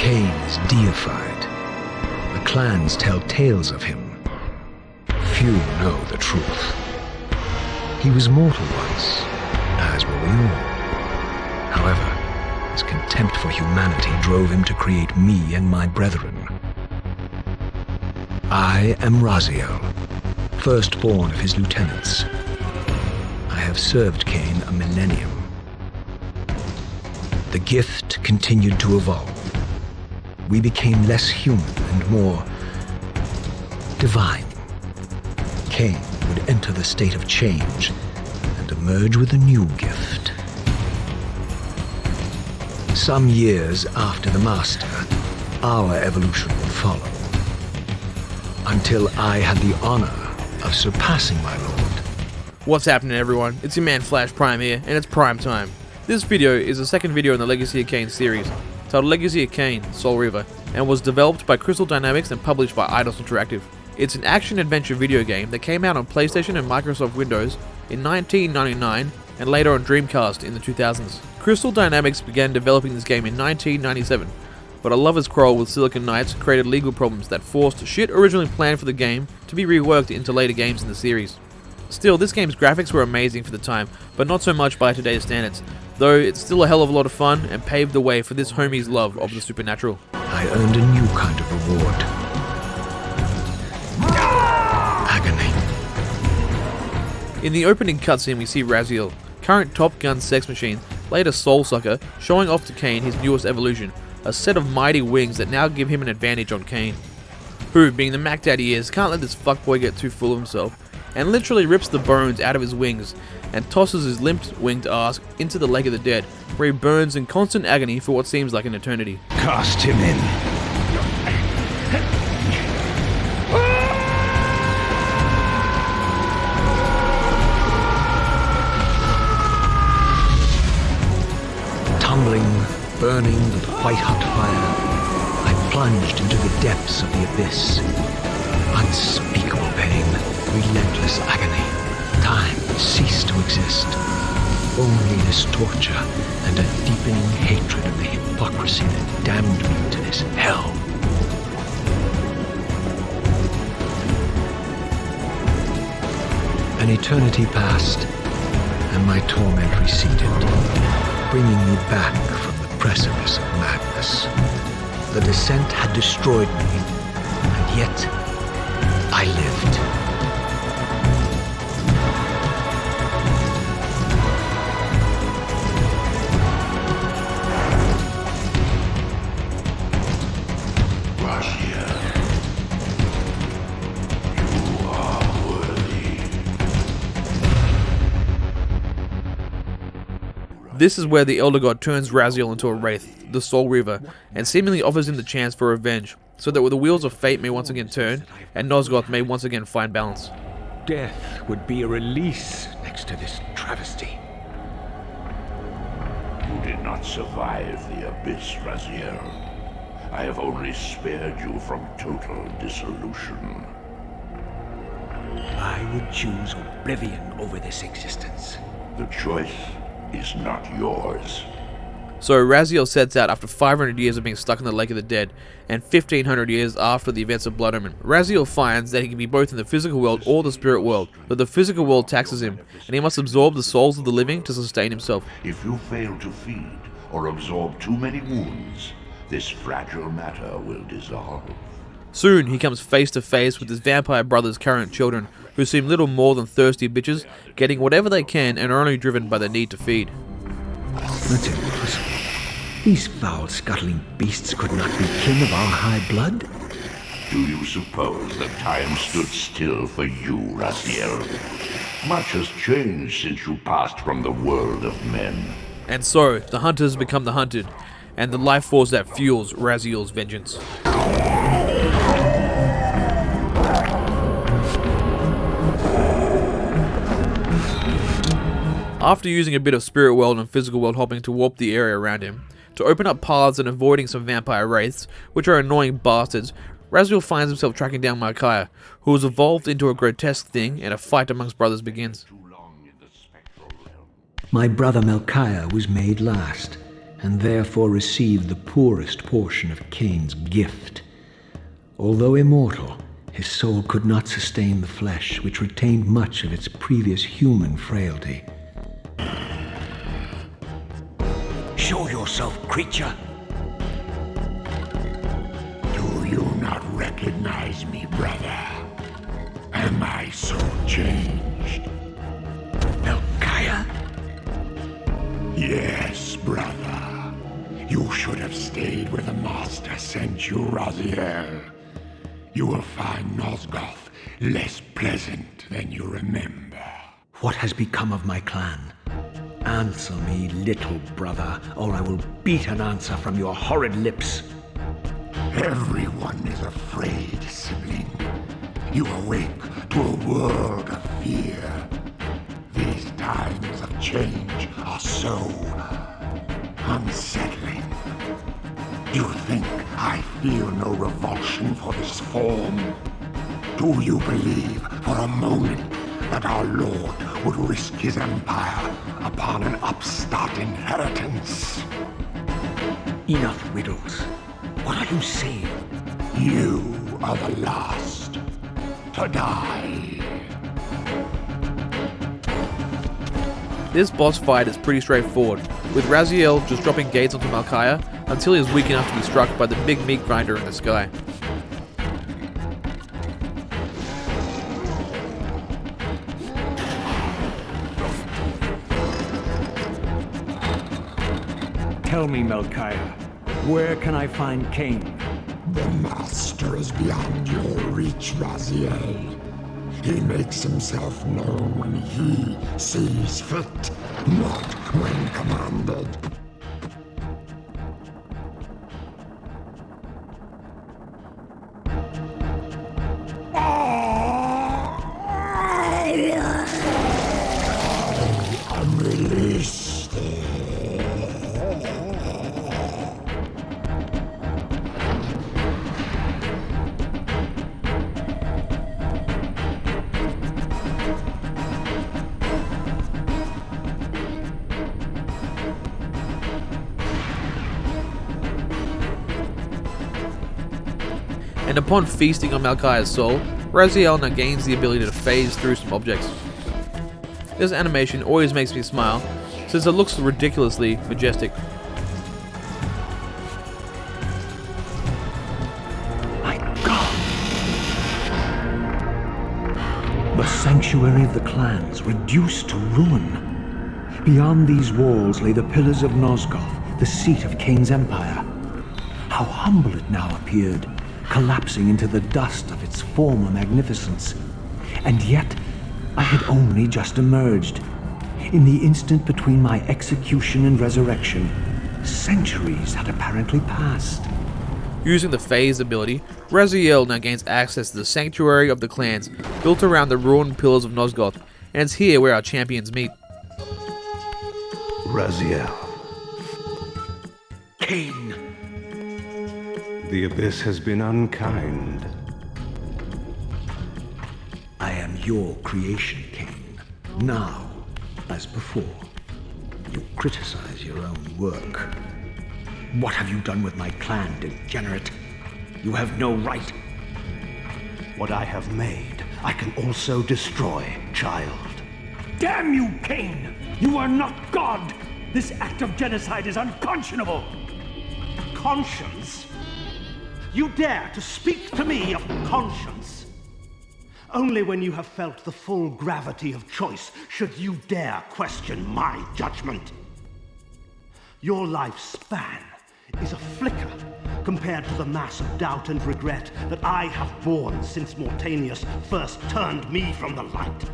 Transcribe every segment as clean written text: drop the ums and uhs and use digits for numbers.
Cain is deified. The clans tell tales of him. Few know the truth. He was mortal once, as were we all. However, his contempt for humanity drove him to create me and my brethren. I am Raziel, firstborn of his lieutenants. I have served Cain a millennium. The gift continued to evolve. We became less human and more divine. Cain would enter the state of change and emerge with a new gift. Some years after the Master, our evolution would follow, until I had the honor of surpassing my lord. What's happening, everyone? It's your man Flash Prime here, and it's Prime Time. This video is the second video in the Legacy of Kain series, titled Legacy of Kain, Soul Reaver, and was developed by Crystal Dynamics and published by Eidos Interactive. It's an action-adventure video game that came out on PlayStation and Microsoft Windows in 1999 and later on Dreamcast in the 2000s. Crystal Dynamics began developing this game in 1997, but a lover's quarrel with Silicon Knights created legal problems that forced shit originally planned for the game to be reworked into later games in the series. Still, this game's graphics were amazing for the time, but not so much by today's standards, though it's still a hell of a lot of fun and paved the way for this homie's love of the supernatural. I earned a new kind of reward. Agony. In the opening cutscene we see Raziel, current Top Gun sex machine, later Soul Sucker, showing off to Cain his newest evolution, a set of mighty wings that now give him an advantage on Cain, who, being the Mac Daddy he is, can't let this fuckboy get too full of himself, and literally rips the bones out of his wings and tosses his limp-winged ass into the Lake of the Dead, where he burns in constant agony for what seems like an eternity. Cast him in. Tumbling, burning with white-hot fire, I plunged into the depths of the abyss. Unspeakable pain, relentless agony. Time ceased to exist. Only this torture and a deepening hatred of the hypocrisy that damned me to this hell. An eternity passed, and my torment receded, bringing me back from the precipice of madness. The descent had destroyed me, and yet I lived. This is where the Elder God turns Raziel into a Wraith, the Soul Reaver, and seemingly offers him the chance for revenge, so that the wheels of fate may once again turn, and Nosgoth may once again find balance. Death would be a release next to this travesty. You did not survive the abyss, Raziel. I have only spared you from total dissolution. I would choose oblivion over this existence. The choice is not yours. So Raziel sets out after 500 years of being stuck in the Lake of the Dead, and 1500 years after the events of Blood Omen. Raziel finds that he can be both in the physical world or the spirit world, but the physical world taxes him, and he must absorb the souls of the living to sustain himself. If you fail to feed or absorb too many wounds, this fragile matter will dissolve. Soon he comes face to face with his vampire brother's current children, who seem little more than thirsty bitches, getting whatever they can and are only driven by the need to feed. That's impossible. These foul, scuttling beasts could not be kin of our high blood. Do you suppose that time stood still for you, Raziel? Much has changed since you passed from the world of men. And so, the hunters become the hunted, and the life force that fuels Raziel's vengeance. After using a bit of spirit world and physical world hopping to warp the area around him, to open up paths and avoiding some vampire wraiths, which are annoying bastards, Raziel finds himself tracking down Melchiah, who has evolved into a grotesque thing, and a fight amongst brothers begins. My brother Melchiah was made last. and therefore received the poorest portion of Cain's gift. Although immortal, his soul could not sustain the flesh, which retained much of its previous human frailty. Show yourself, creature! Do you not recognize me, brother? Am I so changed? Melchiah? Yes, brother. You should have stayed where the Master sent you, Raziel. You will find Nosgoth less pleasant than you remember. What has become of my clan? Answer me, little brother, or I will beat an answer from your horrid lips. Everyone is afraid, sibling. You awake to a world of fear. These times of change are so unsettling. You think I feel no revulsion for this form? Do you believe for a moment that our Lord would risk his empire upon an upstart inheritance? Enough riddles. What are you saying? You are the last to die. This boss fight is pretty straightforward, with Raziel just dropping gates onto Melchiah until he is weak enough to be struck by the big meat grinder in the sky. Tell me, Melchiah, where can I find Cain? The Master is beyond your reach, Raziel. He makes himself known when he sees fit, not when commanded. I'm released. And upon feasting on Melchiah's soul, Raziel now gains the ability to phase through some objects. This animation always makes me smile, since it looks ridiculously majestic. My God! The sanctuary of the clans reduced to ruin. Beyond these walls lay the pillars of Nosgoth, the seat of Cain's empire. How humble it now appeared, collapsing into the dust of its former magnificence. And yet, I had only just emerged. In the instant between my execution and resurrection, centuries had apparently passed. Using the phase ability, Raziel now gains access to the sanctuary of the clans, built around the ruined pillars of Nosgoth, and it's here where our champions meet. Raziel. Cain. The Abyss has been unkind. I am your creation, Cain. Now, as before, you criticize your own work. What have you done with my clan, degenerate? You have no right. What I have made, I can also destroy, child. Damn you, Cain! You are not God! This act of genocide is unconscionable! Conscience? You dare to speak to me of conscience? Only when you have felt the full gravity of choice should you dare question my judgment. Your lifespan is a flicker compared to the mass of doubt and regret that I have borne since Mortanius first turned me from the light.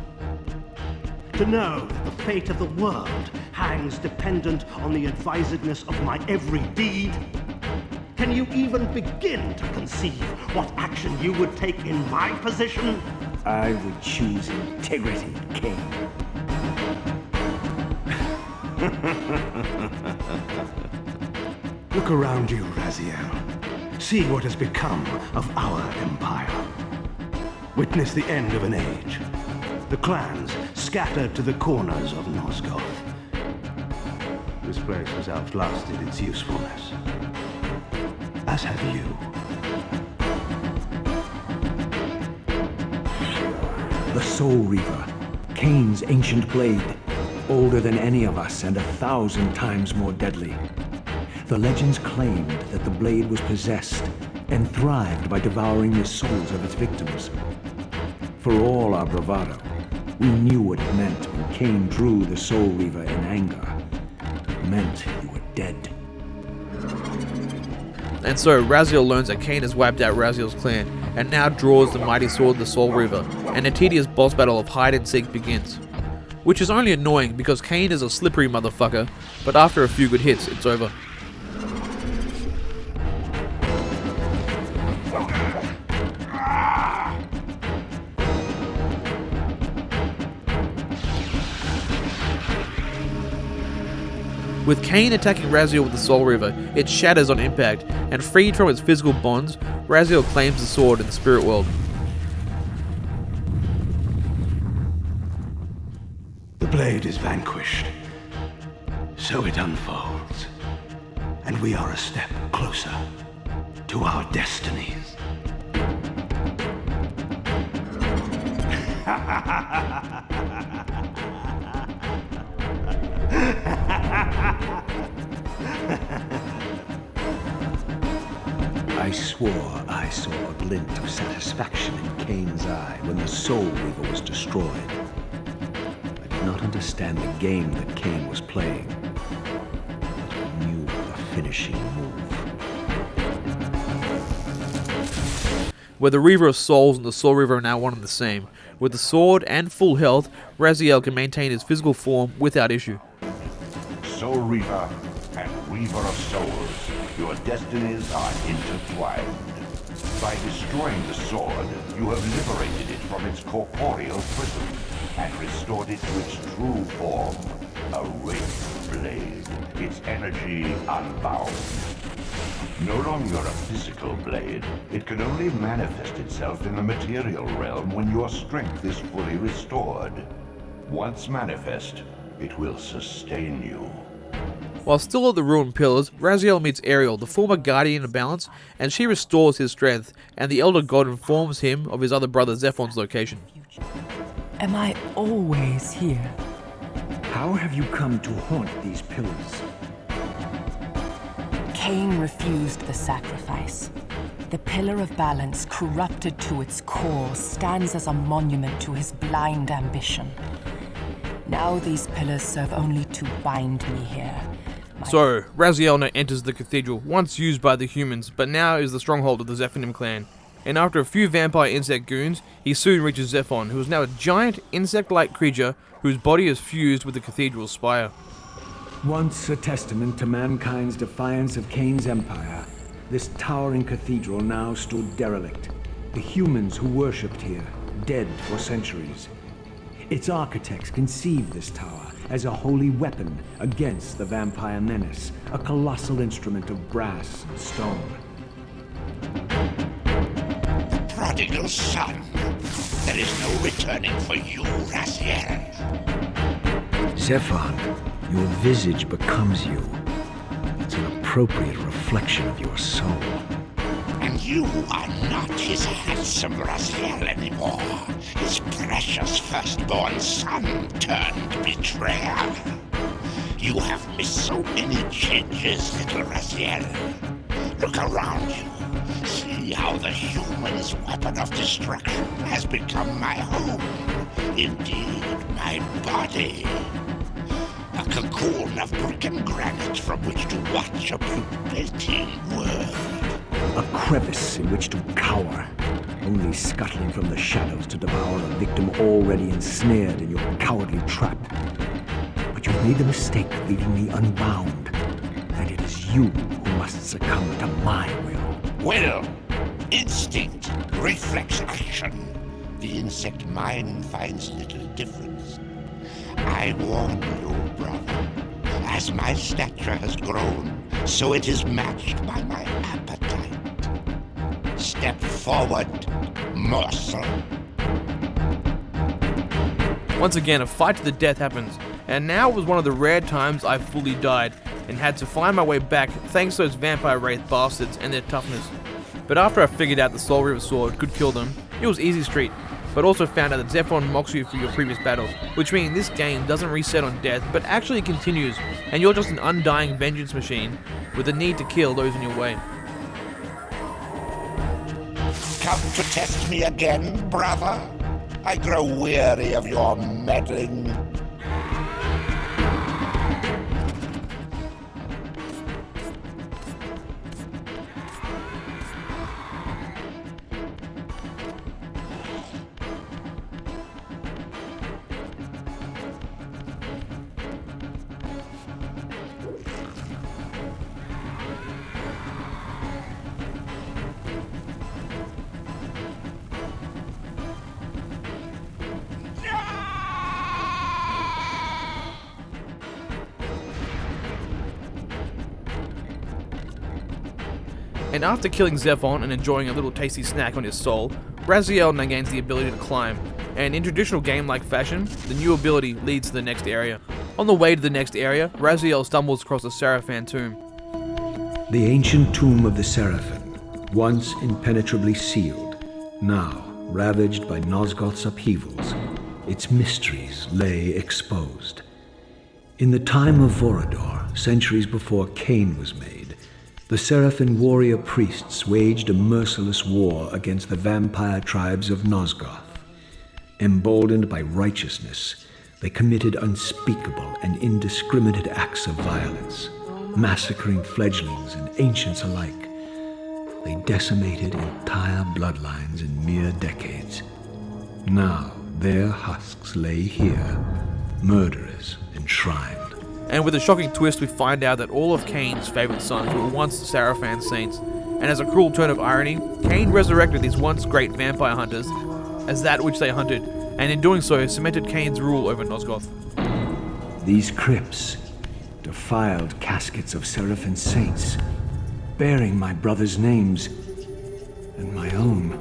To know that the fate of the world hangs dependent on the advisedness of my every deed. Can you even begin to conceive what action you would take in my position? I would choose integrity, Cain. Look around you, Raziel. See what has become of our empire. Witness the end of an age. The clans scattered to the corners of Nosgoth. This place has outlasted its usefulness. As have you. The Soul Reaver, Cain's ancient blade, older than any of us and 1,000 times more deadly. The legends claimed that the blade was possessed and thrived by devouring the souls of its victims. For all our bravado, we knew what it meant when Cain drew the Soul Reaver in anger. It meant you were dead. And so Raziel learns that Cain has wiped out Raziel's clan, and now draws the mighty sword, the Soul Reaver, and a tedious boss battle of hide and seek begins. Which is only annoying because Cain is a slippery motherfucker, but after a few good hits, it's over. With Cain attacking Raziel with the Soul Reaver, it shatters on impact, and freed from its physical bonds, Raziel claims the sword in the spirit world. The blade is vanquished. So it unfolds. And we are a step closer to our destinies. I swore I saw a glint of satisfaction in Cain's eye when the Soul Reaver was destroyed. I did not understand the game that Cain was playing, but I knew the finishing move. Where the Reaver of Souls and the Soul Reaver are now one and the same. With the sword and full health, Raziel can maintain his physical form without issue. Soul Reaver and Reaver of Souls, your destinies are intertwined. By destroying the sword, you have liberated it from its corporeal prison and restored it to its true form, a wraith blade, its energy unbound. No longer a physical blade, it can only manifest itself in the material realm when your strength is fully restored. Once manifest, it will sustain you. While still at the ruined pillars, Raziel meets Ariel, the former guardian of balance, and she restores his strength, and the elder god informs him of his other brother Zephon's location. Am I always here? How have you come to haunt these pillars? Cain refused the sacrifice. The pillar of balance, corrupted to its core, stands as a monument to his blind ambition. Now these pillars serve only to bind me here. So, Raziel now enters the cathedral, once used by the humans, but now is the stronghold of the Zephon clan. And after a few vampire insect goons, he soon reaches Zephon, who is now a giant insect-like creature whose body is fused with the cathedral's spire. Once a testament to mankind's defiance of Cain's empire, this towering cathedral now stood derelict. The humans who worshipped here, dead for centuries. Its architects conceived this tower as a holy weapon against the vampire menace, a colossal instrument of brass and stone. The prodigal son. There is no returning for you, Raziel. Zephon, your visage becomes you. It's an appropriate reflection of your soul. And you are not his handsome Raziel anymore. His precious firstborn son turned betrayer. You have missed so many changes, little Raziel. Look around you. See how the human's weapon of destruction has become my home. Indeed, my body. A cocoon of brick and granite from which to watch a pupilling world. A crevice in which to cower, only scuttling from the shadows to devour a victim already ensnared in your cowardly trap. But you've made the mistake of leaving me unbound, and it is you who must succumb to my will. Will, instinct, reflex action. The insect mind finds little difference. I warn you, brother. As my stature has grown, so it is matched by my appetite. Step forward, morsel. Once again, a fight to the death happens, and now was one of the rare times I fully died and had to find my way back thanks to those vampire wraith bastards and their toughness. But after I figured out the Soul Reaver sword could kill them, it was easy street, but also found out that Zephon mocks you for your previous battles, which means this game doesn't reset on death, but actually continues, and you're just an undying vengeance machine with the need to kill those in your way. Come to test me again, brother? I grow weary of your meddling. And after killing Zephon and enjoying a little tasty snack on his soul, Raziel now gains the ability to climb, and in traditional game-like fashion, the new ability leads to the next area. On the way to the next area, Raziel stumbles across a Seraphim tomb. The ancient tomb of the Seraphim, once impenetrably sealed, now ravaged by Nosgoth's upheavals, its mysteries lay exposed. In the time of Vorador, centuries before Cain was made, the Seraphim warrior priests waged a merciless war against the vampire tribes of Nosgoth. Emboldened by righteousness, they committed unspeakable and indiscriminate acts of violence, massacring fledglings and ancients alike. They decimated entire bloodlines in mere decades. Now their husks lay here, murderers enshrined. And with a shocking twist, we find out that all of Cain's favourite sons were once Seraphim saints, and as a cruel turn of irony, Cain resurrected these once great vampire hunters as that which they hunted, and in doing so cemented Cain's rule over Nosgoth. These crypts, defiled caskets of Seraphim saints, bearing my brothers' names, and my own.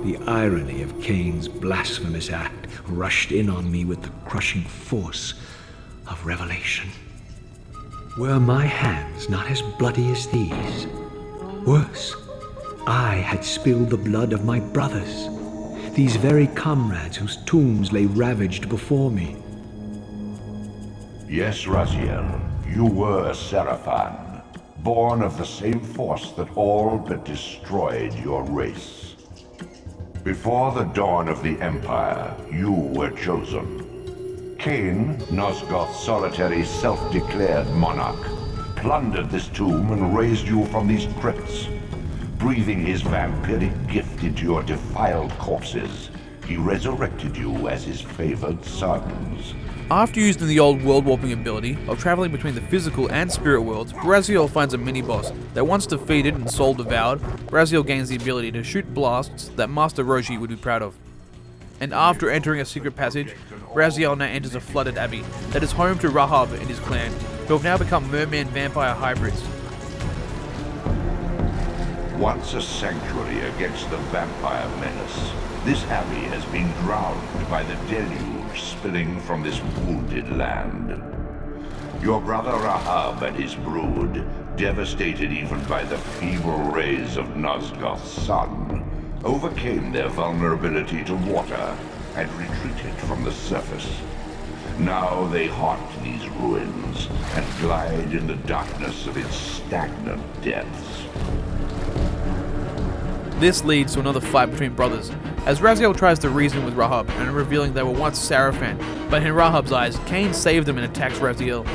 The irony of Cain's blasphemous act rushed in on me with the crushing force of revelation. Were my hands not as bloody as these? Worse, I had spilled the blood of my brothers, these very comrades whose tombs lay ravaged before me. Yes, Raziel, you were a Seraphim, born of the same force that all but destroyed your race. Before the dawn of the Empire, you were chosen. Cain, Nosgoth's solitary self-declared monarch, plundered this tomb and raised you from these crypts. Breathing his vampiric gift into your defiled corpses, he resurrected you as his favored sons. After using the old world-warping ability of travelling between the physical and spirit worlds, Raziel finds a mini-boss that once defeated and soul devoured, Raziel gains the ability to shoot blasts that Master Roshi would be proud of. And after entering a secret passage, Raziel now enters a flooded abbey that is home to Rahab and his clan, who have now become merman-vampire hybrids. Once a sanctuary against the vampire menace, this abbey has been drowned by the deluge spilling from this wounded land. Your brother Rahab and his brood, devastated even by the feeble rays of Nosgoth's sun, overcame their vulnerability to water and retreated from the surface. Now they haunt these ruins and glide in the darkness of its stagnant depths. This leads to another fight between brothers, as Raziel tries to reason with Rahab and revealing they were once Seraphim, but in Rahab's eyes, Cain saved them and attacks Raziel.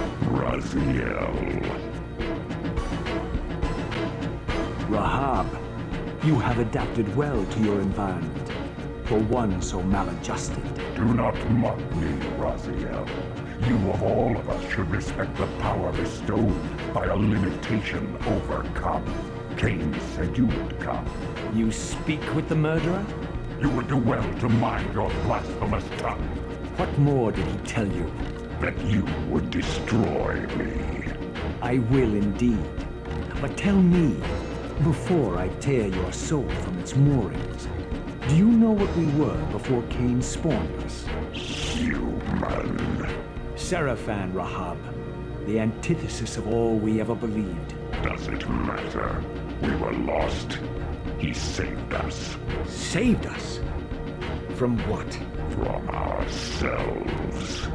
Rahab, you have adapted well to your environment, for one so maladjusted. Do not mock me, Raziel. You of all of us should respect the power bestowed by a limitation overcome. Cain said you would come. You speak with the murderer? You would do well to mind your blasphemous tongue. What more did he tell you? That you would destroy me. I will indeed. But tell me, before I tear your soul from its moorings, do you know what we were before Cain spawned us? Human. Seraphim, Rahab, the antithesis of all we ever believed. Does it matter? We were lost. He saved us. Saved us? From what? From ourselves.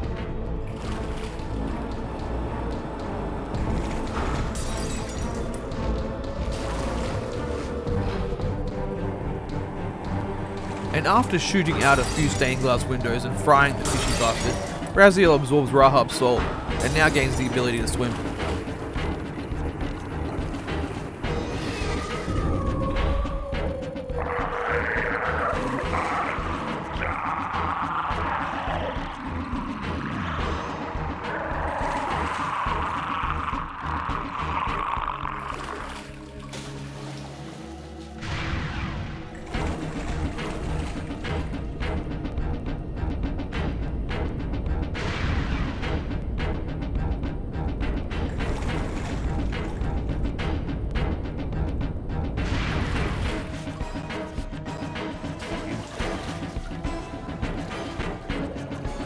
And after shooting out a few stained glass windows and frying the fishy bastard, Raziel absorbs Rahab's soul and now gains the ability to swim.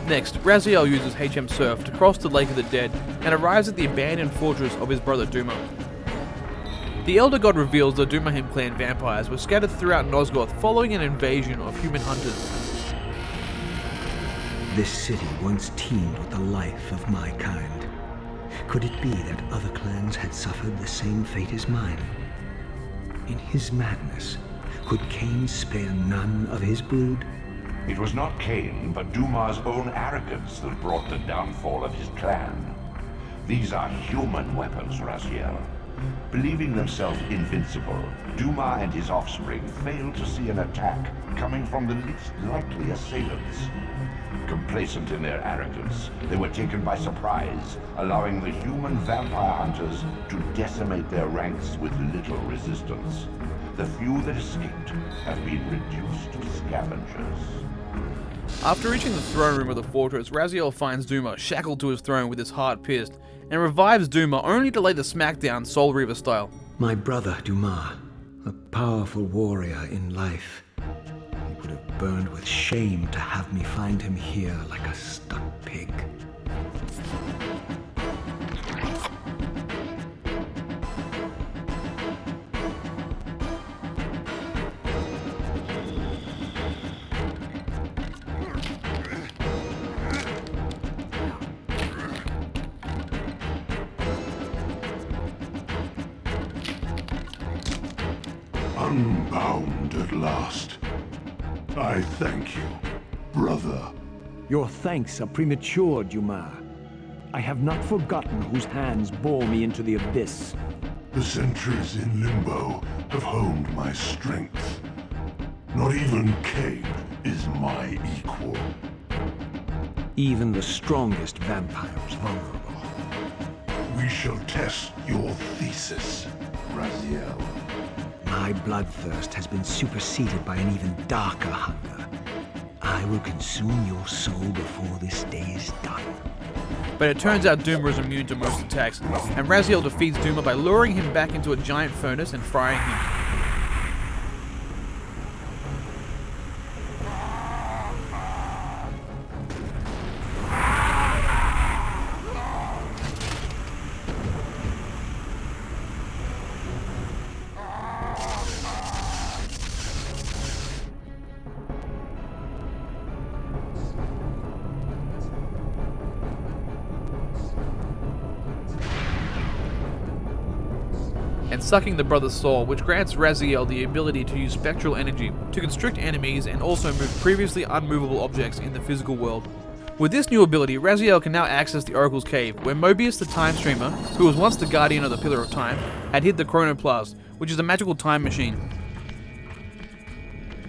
Next, Raziel uses HM Surf to cross the Lake of the Dead and arrives at the abandoned fortress of his brother Duma. The Elder God reveals the Dumahim clan vampires were scattered throughout Nosgoth following an invasion of human hunters. This city once teemed with the life of my kind. Could it be that other clans had suffered the same fate as mine? In his madness, could Cain spare none of his brood? It was not Cain, but Duma's own arrogance that brought the downfall of his clan. These are human weapons, Raziel. Believing themselves invincible, Duma and his offspring failed to see an attack coming from the least likely assailants. Complacent in their arrogance, they were taken by surprise, allowing the human vampire hunters to decimate their ranks with little resistance. The few that escaped have been reduced to scavengers. After reaching the throne room of the fortress, Raziel finds Duma shackled to his throne with his heart pierced, and revives Duma only to lay the smackdown Soul Reaver style. My brother Duma, a powerful warrior in life. He would have burned with shame to have me find him here like a stuck pig. Unbound at last. I thank you, brother. Your thanks are premature, Duma. I have not forgotten whose hands bore me into the abyss. The centuries in limbo have honed my strength. Not even Cain is my equal. Even the strongest vampire is vulnerable. We shall test your thesis, Raziel. My bloodthirst has been superseded by an even darker hunger. I will consume your soul before this day is done. But it turns out Duma is immune to most attacks, and Raziel defeats Duma by luring him back into a giant furnace and frying him. And sucking the brother's soul, which grants Raziel the ability to use spectral energy to constrict enemies and also move previously unmovable objects in the physical world. With this new ability, Raziel can now access the Oracle's Cave, where Mobius the Time Streamer, who was once the guardian of the Pillar of Time, had hid the Chronoplast, which is a magical time machine.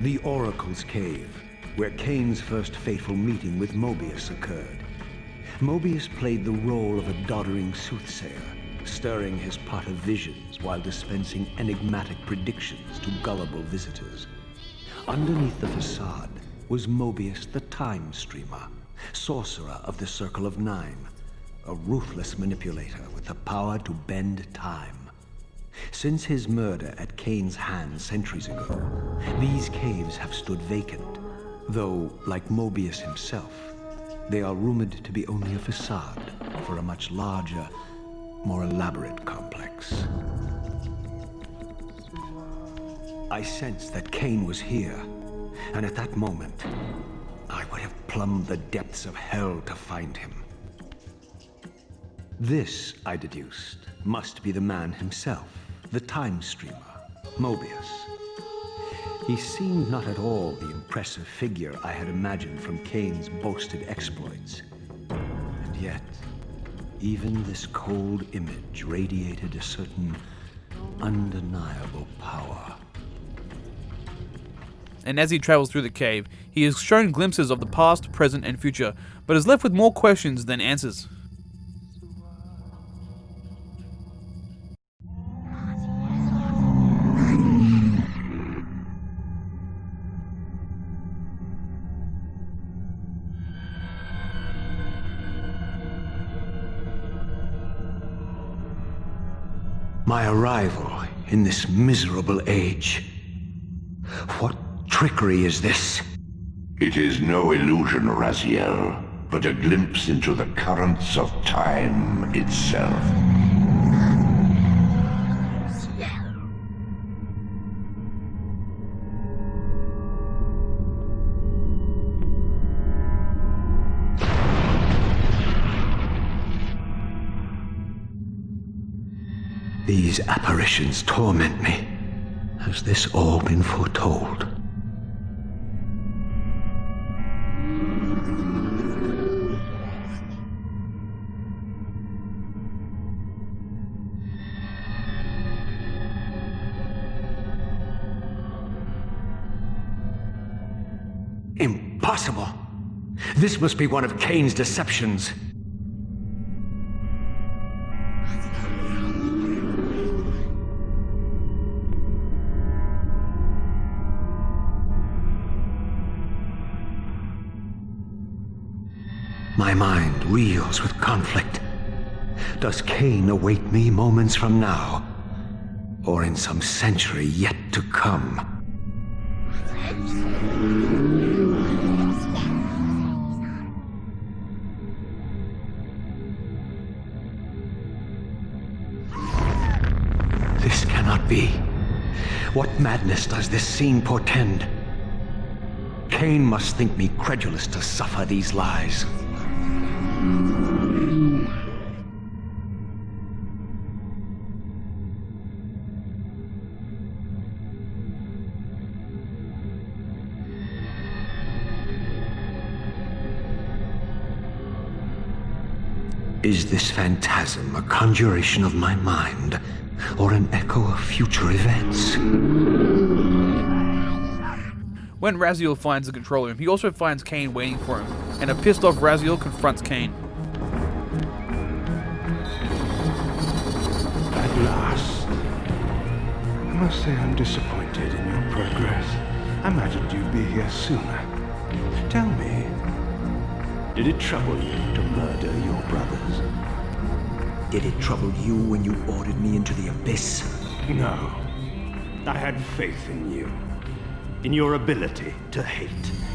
The Oracle's Cave, where Cain's first fateful meeting with Mobius occurred. Mobius played the role of a doddering soothsayer, stirring his pot of visions while dispensing enigmatic predictions to gullible visitors. Underneath the facade was Mobius the Time Streamer, sorcerer of the Circle of Nine, a ruthless manipulator with the power to bend time. Since his murder at Cain's hands centuries ago, these caves have stood vacant, though, like Mobius himself, They are rumored to be only a facade for a much larger, more elaborate complex. I sensed that Cain was here, and at that moment, I would have plumbed the depths of hell to find him. This, I deduced, must be the man himself, the time streamer, Mobius. He seemed not at all the impressive figure I had imagined from Cain's boasted exploits. And yet, even this cold image radiated a certain undeniable power. And as he travels through the cave, he is shown glimpses of the past, present, and future, but is left with more questions than answers. My arrival in this miserable age. What trickery is this? It is no illusion, Raziel, but a glimpse into the currents of time itself. These apparitions torment me. Has this all been foretold? Impossible! This must be one of Cain's deceptions. My mind reels with conflict. Does Cain await me moments from now, or in some century yet to come? This cannot be. What madness does this scene portend? Cain must think me credulous to suffer these lies. Is this phantasm a conjuration of my mind, or an echo of future events? When Raziel finds the control room, he also finds Cain waiting for him, and a pissed off Raziel confronts Cain. At last. I must say I'm disappointed in your progress. I imagined you'd be here sooner. Tell me, did it trouble you to murder your brothers? Did it trouble you when you ordered me into the abyss? No. I had faith in you. In your ability to hate.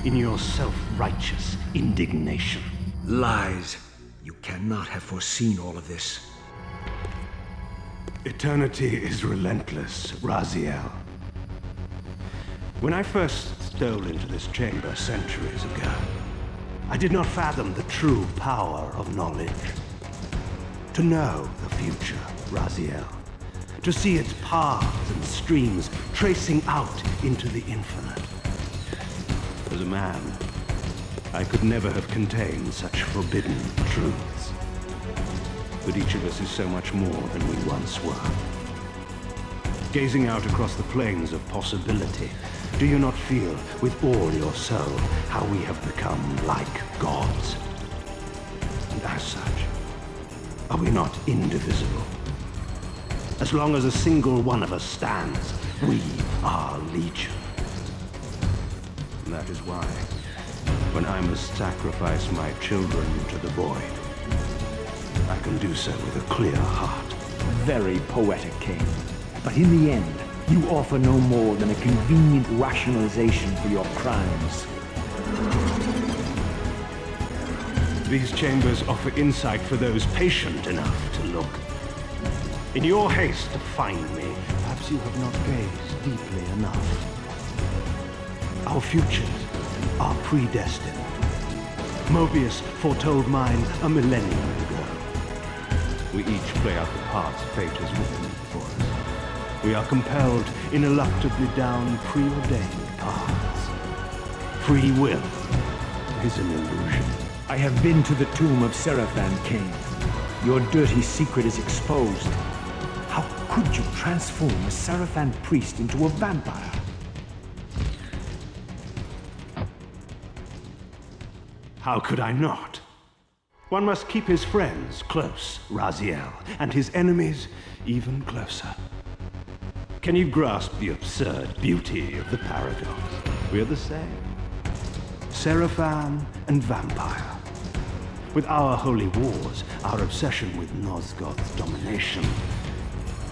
In your self-righteous indignation. Lies. You cannot have foreseen all of this. Eternity is relentless, Raziel. When I first stole into this chamber centuries ago, I did not fathom the true power of knowledge. To know the future, Raziel. To see its paths and streams tracing out into the infinite. As a man, I could never have contained such forbidden truths. But each of us is so much more than we once were. Gazing out across the plains of possibility, do you not feel with all your soul how we have become like gods? And as such, are we not indivisible? As long as a single one of us stands, we are legion. And that is why, when I must sacrifice my children to the void, I can do so with a clear heart. Very poetic, Cain. But in the end, you offer no more than a convenient rationalization for your crimes. These chambers offer insight for those patient enough to look. In your haste to find me, perhaps you have not gazed deeply enough. Our futures are predestined. Mobius foretold mine a millennium ago. We each play out the parts fate has written for us. We are compelled ineluctably down preordained paths. Free will is an illusion. I have been to the tomb of Seraphim, Cain. Your dirty secret is exposed. How could you transform a Seraphim priest into a vampire? How could I not? One must keep his friends close, Raziel, and his enemies even closer. Can you grasp the absurd beauty of the paradox? We're the same. Seraphim and vampire. With our holy wars, our obsession with Nosgoth's domination,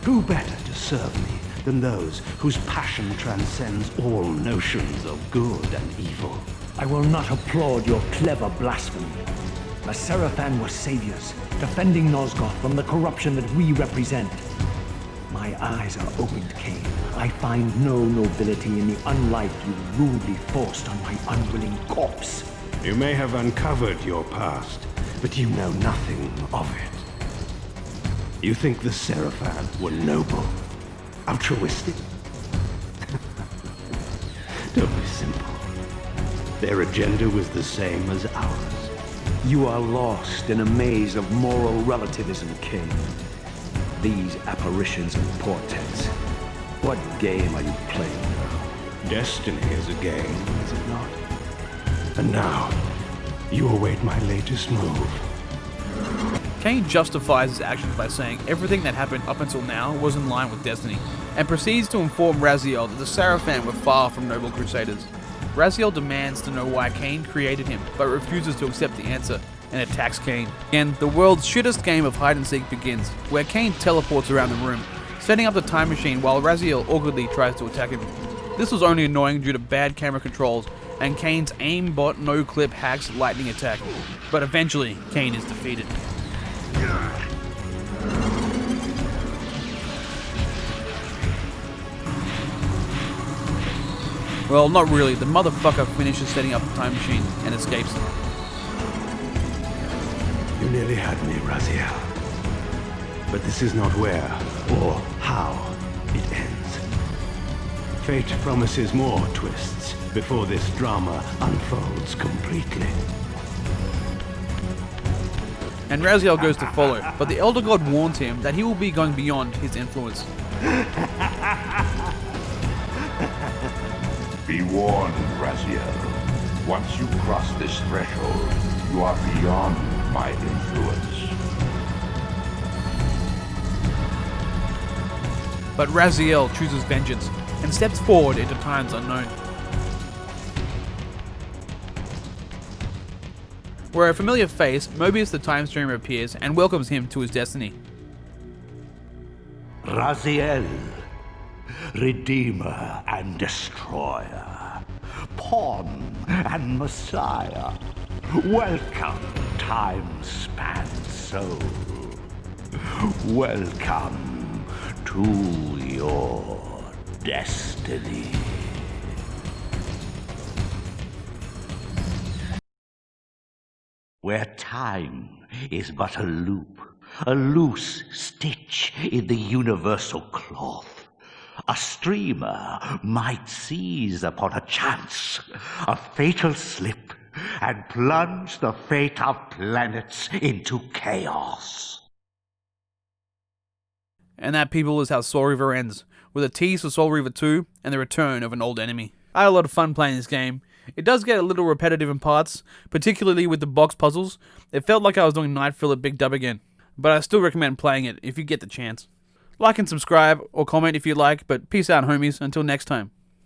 who better to serve me than those whose passion transcends all notions of good and evil? I will not applaud your clever blasphemy. The Seraphim were saviors, defending Nosgoth from the corruption that we represent. My eyes are opened, Cain. I find no nobility in the unlife you rudely forced on my unwilling corpse. You may have uncovered your past, but you know nothing of it. You think the Seraphim were noble, altruistic? Don't be simple. Their agenda was the same as ours. You are lost in a maze of moral relativism, Cain. These apparitions and portents. What game are you playing now? Destiny is a game, is it not? And now, you await my latest move. Cain justifies his actions by saying everything that happened up until now was in line with destiny, and proceeds to inform Raziel that the Seraphim were far from noble crusaders. Raziel demands to know why Cain created him, but refuses to accept the answer and attacks Cain. And the world's shittest game of hide-and-seek begins, where Cain teleports around the room, setting up the time machine while Raziel awkwardly tries to attack him. This was only annoying due to bad camera controls and Cain's aimbot no-clip hacks lightning attack, but eventually Cain is defeated. Well, not really. The motherfucker finishes setting up the time machine and escapes. You nearly had me, Raziel. But this is not where or how it ends. Fate promises more twists before this drama unfolds completely. And Raziel goes to follow, but the Elder God warns him that he will be going beyond his influence. Be warned, Raziel. Once you cross this threshold, you are beyond my influence. But Raziel chooses vengeance and steps forward into times unknown. Where a familiar face, Mobius the Time Streamer appears and welcomes him to his destiny. Raziel, Redeemer and Destroyer, Pawn and Messiah, welcome, time-span soul. Welcome to your destiny. Where time is but a loop, a loose stitch in the universal cloth, a streamer might seize upon a chance, a fatal slip, and plunge the fate of planets into chaos. And that, people, is how Soul Reaver ends, with a tease for Soul Reaver 2 and the return of an old enemy. I had a lot of fun playing this game. It does get a little repetitive in parts, particularly with the box puzzles. It felt like I was doing Nightfill at Big Dub again, but I still recommend playing it if you get the chance. Like and subscribe, or comment if you like, but peace out, homies, until next time.